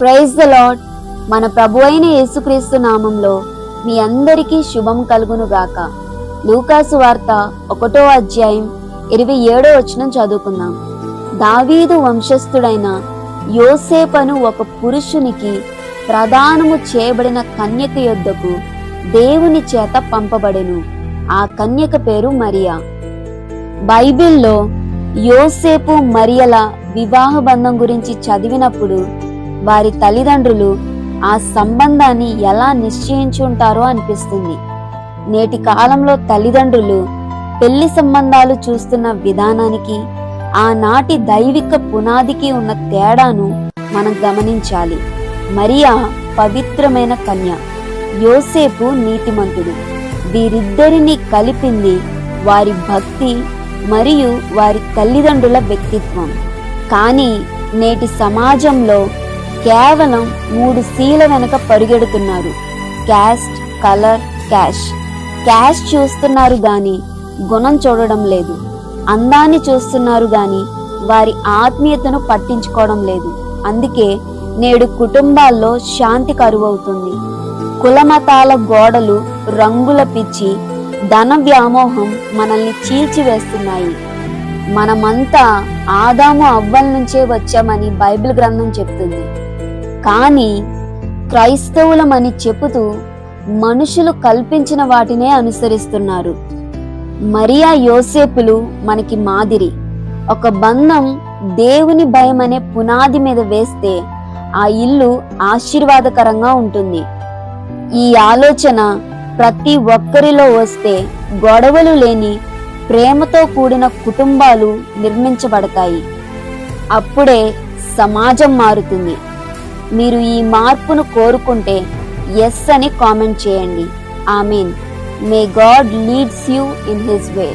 Praise the lord. మన ప్రభు అయిన యేసుక్రీస్తు నామంలో మీ అందరికీ శుభం కలుగును గాక. లూకాసు వార్త 1వ అధ్యాయం 27వ వచనం చదువుకుందాం. దావీదు వంశస్థుడైన యోసేపను ఒక పురుషునికి ప్రదానము చేయబడిన కన్యక యొద్దకు దేవుని చేత పంపబడెను. ఆ కన్యక పేరు మరియా. బైబిల్లో యోసేపు మరియల వివాహ బంధం గురించి చదివినప్పుడు వారి తల్లిదండ్రులు ఆ సంబంధాన్ని ఎలా నిశ్చయించుంటారో అనిపిస్తుంది. నేటి కాలంలో తల్లిదండ్రులు పెళ్లి సంబంధాలు చూస్తున్న విధానానికి ఆనాటి దైవిక పునాదికి ఉన్న తేడాను మనం గమనించాలి. మరియా పవిత్రమైన కన్య, యోసేపు నీతిమంతుడు. వీరిద్దరిని కలిపింది వారి భక్తి మరియు వారి తల్లిదండ్రుల వ్యక్తిత్వం. కానీ నేటి సమాజంలో కేవలం 3 Cల వెనక పరుగెడుతున్నారు: క్యాస్ట్, కలర్, క్యాష్. క్యాష్ చూస్తున్నారు గాని గుణం చూడడం లేదు. అందాన్ని చూస్తున్నారు గాని వారి ఆత్మీయతను పట్టించుకోవడం లేదు. అందుకే నేడు కుటుంబాల్లో శాంతి కరువవుతుంది. కులమతాల గోడలు, రంగుల పిచ్చి, ధన వ్యామోహం మనల్ని చీల్చివేస్తున్నాయి. మనమంతా ఆదాము అవ్వల నుంచే వచ్చామని బైబిల్ గ్రంథం చెప్తుంది. కానీ క్రైస్తవులమని చెబుతూ మనుషులు కల్పించిన వాటినే అనుసరిస్తున్నారు. మరియా యోసేపులు మనకి మాదిరి. ఒక బంధం దేవుని భయం అనే పునాది మీద వేస్తే ఆ ఇల్లు ఆశీర్వాదకరంగా ఉంటుంది. ఈ ఆలోచన ప్రతి ఒక్కరిలో వస్తే గొడవలు లేని ప్రేమతో కూడిన కుటుంబాలు నిర్మించబడతాయి. అప్పుడే సమాజం మారుతుంది. మీరు ఈ మార్పును కోరుకుంటే ఎస్ అని కామెంట్ చేయండి. Amen. May God leads you in his way.